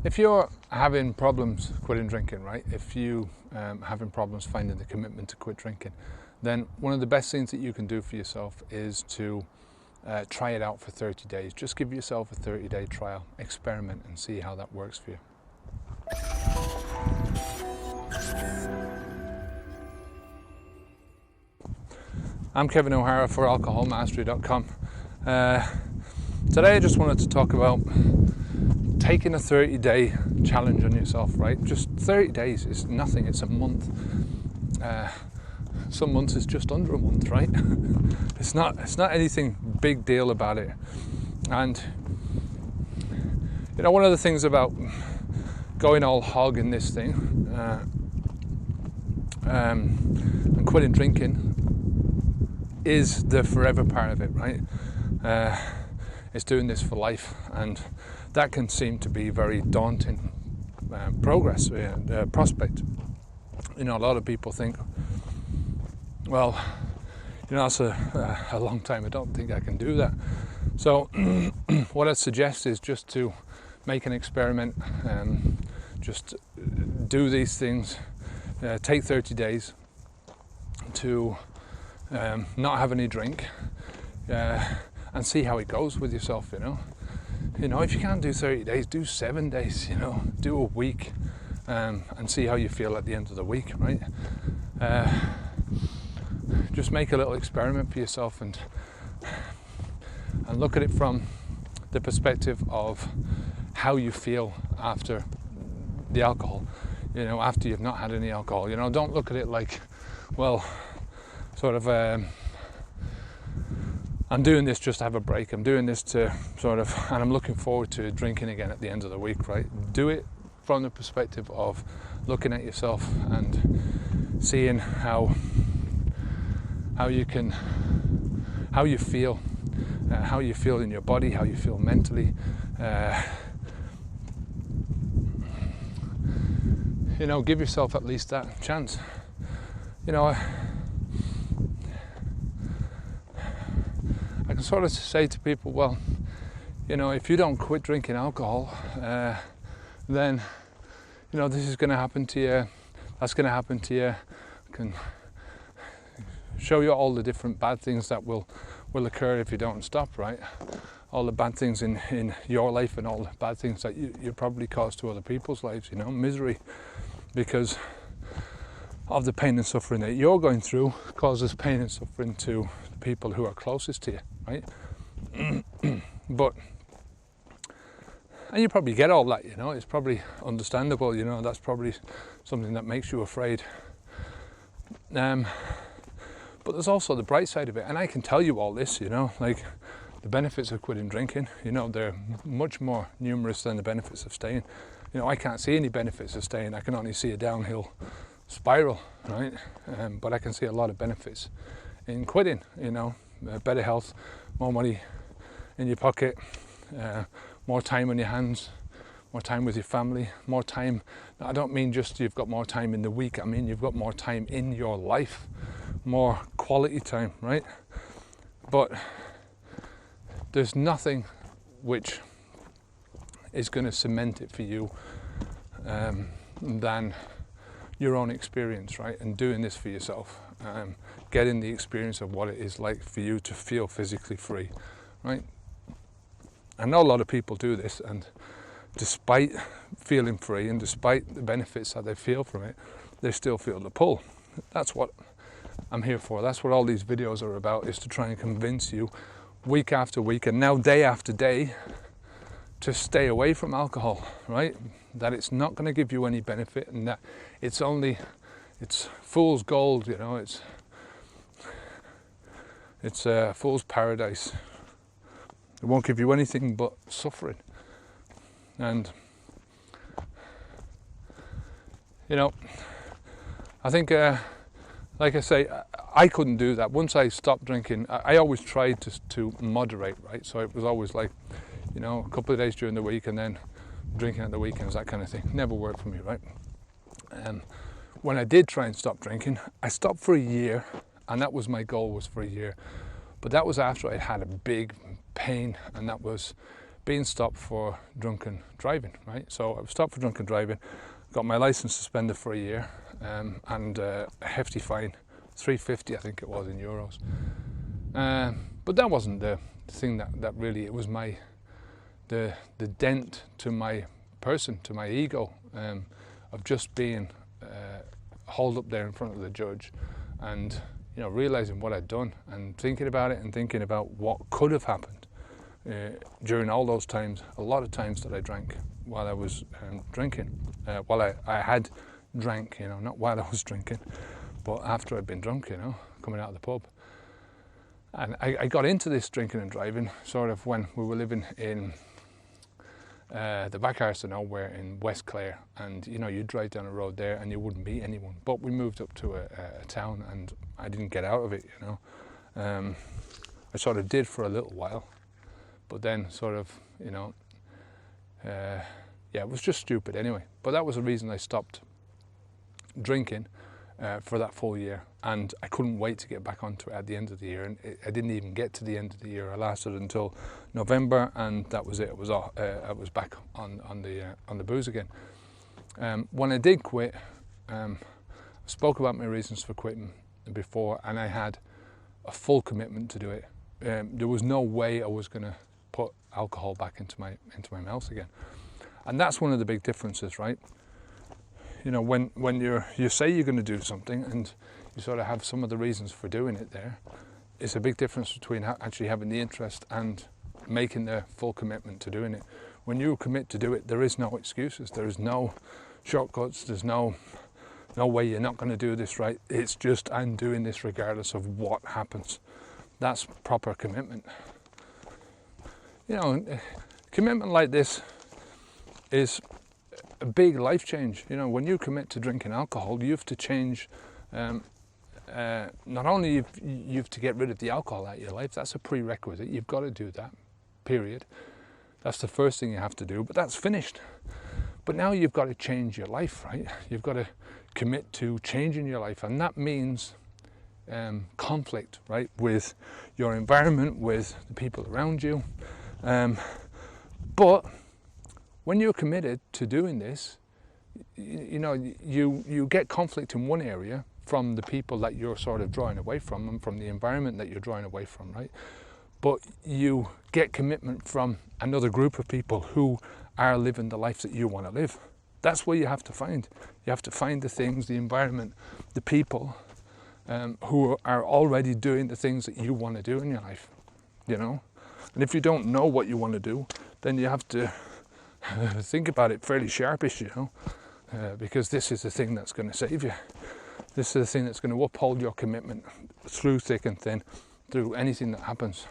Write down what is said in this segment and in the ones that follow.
If you're having problems quitting drinking, right? If you having problems finding the commitment to quit drinking, then one of the best things that you can do for yourself is to try it out for 30 days. Just give yourself a 30-day trial, experiment, and see how that works for you. I'm Kevin O'Hara for alcoholmastery.com. Today I just wanted to talk about taking a 30-day challenge on yourself, right? Just 30 days is nothing, it's a month. Some months is just under a month, right? It's not anything big deal about it. And you know, one of the things about going all hog in this thing and quitting drinking is the forever part of it, right? It's doing this for life, and that can seem to be very daunting prospect. You know, a lot of people think, well, you know, that's a long time, I don't think I can do that. So what I'd suggest is just to make an experiment, just do these things, take 30 days to not have any drink, and see how it goes with yourself, you know. You know, if you can't do 30 days, do 7 days, you know, do a week, and see how you feel at the end of the week, right? Just make a little experiment for yourself and look at it from the perspective of how you feel after the alcohol, you know, after you've not had any alcohol. You know, don't look at it like, well, sort of, I'm doing this just to have a break. I'm doing this to sort of, and I'm looking forward to drinking again at the end of the week, right? Do it from the perspective of looking at yourself and seeing how you feel, how you feel in your body, how you feel mentally. You know, give yourself at least that chance. You know, I can sort of say to people, well, you know, if you don't quit drinking alcohol, then, you know, this is going to happen to you, that's going to happen to you. I can show you all the different bad things that will occur if you don't stop, right? All the bad things in your life and all the bad things that you probably cause to other people's lives, you know, misery, because of the pain and suffering that you're going through causes pain and suffering to the people who are closest to you, right? But, and you probably get all that, you know, it's probably understandable, you know, that's probably something that makes you afraid. But there's also the bright side of it, and I can tell you all this, you know, like the benefits of quitting drinking, you know, they're much more numerous than the benefits of staying. You know, I can't see any benefits of staying, I can only see a downhill spiral, right? But I can see a lot of benefits in quitting, you know, better health, more money in your pocket, more time on your hands, more time with your family, more time. I don't mean just you've got more time in the week, I mean you've got more time in your life, more quality time, right? But there's nothing which is going to cement it for you than your own experience, right? And doing this for yourself, getting the experience of what it is like for you to feel physically free, right? I know a lot of people do this, and despite feeling free and despite the benefits that they feel from it, they still feel the pull. That's what I'm here for. That's what all these videos are about, is to try and convince you week after week and now day after day to stay away from alcohol, right? That it's not going to give you any benefit, and that it's fool's gold, you know, it's a fool's paradise. It won't give you anything but suffering. And you know, I think like I say, I couldn't do that. Once I stopped drinking, I always tried to moderate, right? So it was always like, you know, a couple of days during the week and then drinking at the weekends, that kind of thing. Never worked for me, right? When I did try and stop drinking, I stopped for a year, and that was my goal, was for a year. But that was after I'd had a big pain, and that was being stopped for drunken driving, right? So I was stopped for drunken driving, got my license suspended for a year, and a hefty fine, 350 I think it was in euros. But that wasn't the thing that really, it was the dent to my person, to my ego, of just being hauled up there in front of the judge, and realizing what I'd done, and thinking about it, and thinking about what could have happened during all those times, a lot of times that I drank while I was drinking, while I had drank, not while I was drinking, but after I'd been drunk, coming out of the pub. And I got into this drinking and driving sort of when we were living in the back arse of nowhere in West Clare, and you'd drive down a road there and you wouldn't meet anyone. But we moved up to a town, and I didn't get out of it, I sort of did for a little while, but then sort of, it was just stupid anyway. But that was the reason I stopped drinking for that full year, and I couldn't wait to get back onto it at the end of the year. And I didn't even get to the end of the year. I lasted until November, and that was it. It was I was back on the booze again. When I did quit, I spoke about my reasons for quitting before, and I had a full commitment to do it. There was no way I was going to put alcohol back into my mouth again, and that's one of the big differences, right? When you say you're going to do something and you sort of have some of the reasons for doing it there, it's a big difference between actually having the interest and making the full commitment to doing it. When you commit to do it, there is no excuses, there is no shortcuts, there's no way you're not going to do this right. It's just, I'm doing this regardless of what happens. That's proper commitment. Commitment like this is a big life change. When you commit to drinking alcohol, you have to change. Not only you have to get rid of the alcohol out of your life. That's a prerequisite. You've got to do that. Period. That's the first thing you have to do. But that's finished. But now you've got to change your life, right? You've got to commit to changing your life, and that means conflict, right, with your environment, with the people around you. But when you're committed to doing this, you get conflict in one area from the people that you're sort of drawing away from, and from the environment that you're drawing away from, right? But you get commitment from another group of people who are living the life that you want to live. That's where you have to find. You have to find the things, the environment, the people who are already doing the things that you want to do in your life, And if you don't know what you want to do, then you have to think about it fairly sharpish, because this is the thing that's going to save you. This is the thing that's going to uphold your commitment through thick and thin, through anything that happens.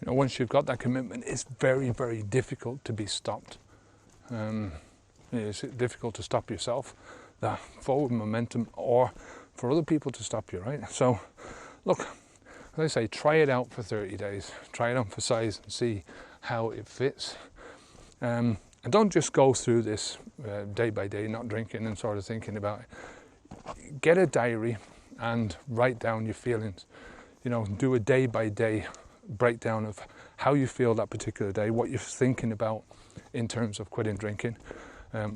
Once you've got that commitment, it's very, very difficult to be stopped. It's difficult to stop yourself, that forward momentum, or for other people to stop you, right? So, look, as I say, try it out for 30 days. Try it on for size and see how it fits. And don't just go through this day by day, not drinking and sort of thinking about it. Get a diary and write down your feelings. Do a day by day breakdown of how you feel that particular day, what you're thinking about in terms of quitting drinking,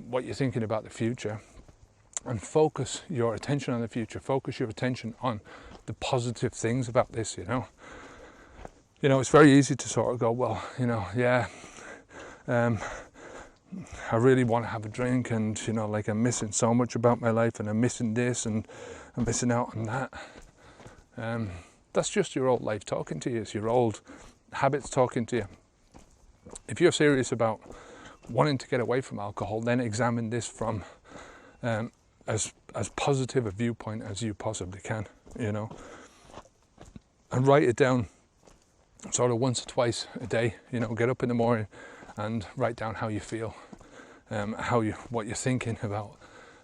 what you're thinking about the future, and focus your attention on the future. Focus your attention on the positive things about this, It's very easy to sort of go, well, I really want to have a drink, and I'm missing so much about my life, and I'm missing this, and I'm missing out on that. That's just your old life talking to you. It's your old habits talking to you. If you're serious about wanting to get away from alcohol, then examine this from as positive a viewpoint as you possibly can, and write it down sort of once or twice a day. Get up in the morning and write down how you feel, what you're thinking about,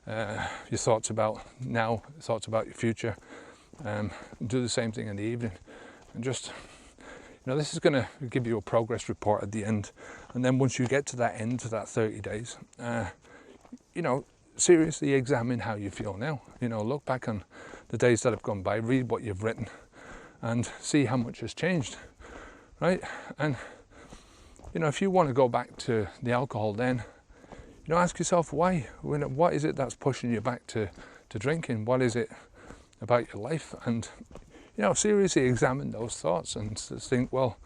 your thoughts about now, thoughts about your future. Do the same thing in the evening, and just, this is going to give you a progress report at the end. And then once you get to that end, to that 30 days, seriously examine how you feel now. Look back on the days that have gone by, read what you've written, and see how much has changed, right? And You know, if you want to go back to the alcohol, then, you know, ask yourself why. What is it that's pushing you back to drinking? What is it about your life? And, you know, seriously examine those thoughts and just think, well,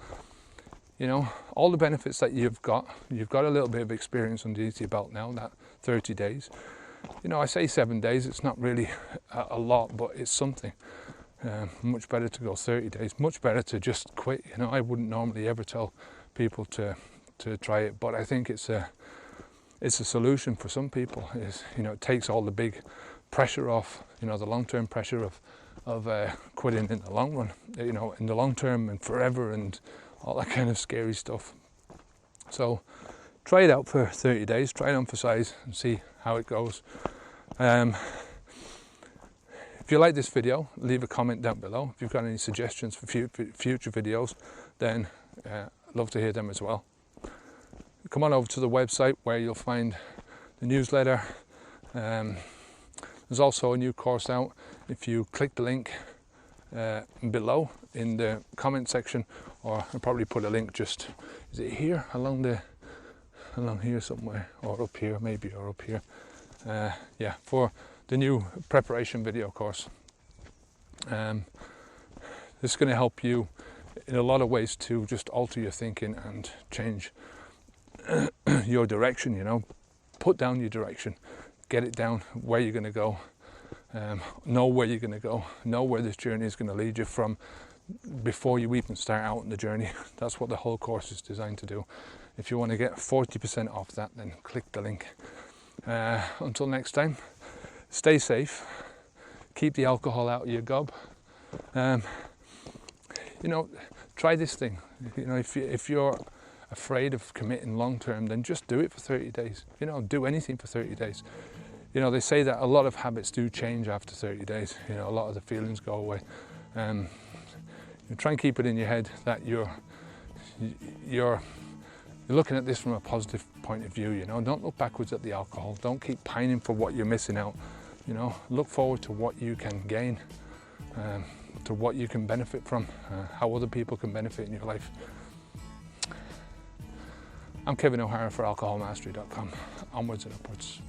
you know, all the benefits that you've got a little bit of experience underneath your belt now, that 30 days. You know, I say 7 days, it's not really a lot, but it's something. Much better to go 30 days, much better to just quit. You know, I wouldn't normally ever tell people to try it, but I think it's a solution for some people. You know, it takes all the big pressure off, you know, the long-term pressure of quitting in the long run, you know, in the long term and forever and all that kind of scary stuff. So try it out for 30 days, try it on for size and see how it goes. If you like this video, leave a comment down below. If you've got any suggestions for future videos, then I'd love to hear them as well. Come on over to the website where you'll find the newsletter. There's also a new course out. If you click the link below in the comment section, or I'll probably put a link just, is it here along here somewhere, or up here maybe, or up here. Yeah, for the new preparation video course. This is going to help you in a lot of ways to just alter your thinking and change your direction. You know, put down your direction, get it down where you're going to go, know where you're going to go, know where this journey is going to lead you from before you even start out on the journey. That's what the whole course is designed to do. If you want to get 40% off that, then click the link. Until next time, stay safe, keep the alcohol out of your gob. You know, try this thing. You know, if you're afraid of committing long term, then just do it for 30 days. You know, do anything for 30 days. You know, they say that a lot of habits do change after 30 days. You know, a lot of the feelings go away. You try and keep it in your head that you're looking at this from a positive point of view. You know, don't look backwards at the alcohol. Don't keep pining for what you're missing out. You know, look forward to what you can gain, to what you can benefit from, how other people can benefit in your life. I'm Kevin O'Hara for alcoholmastery.com. Onwards and upwards.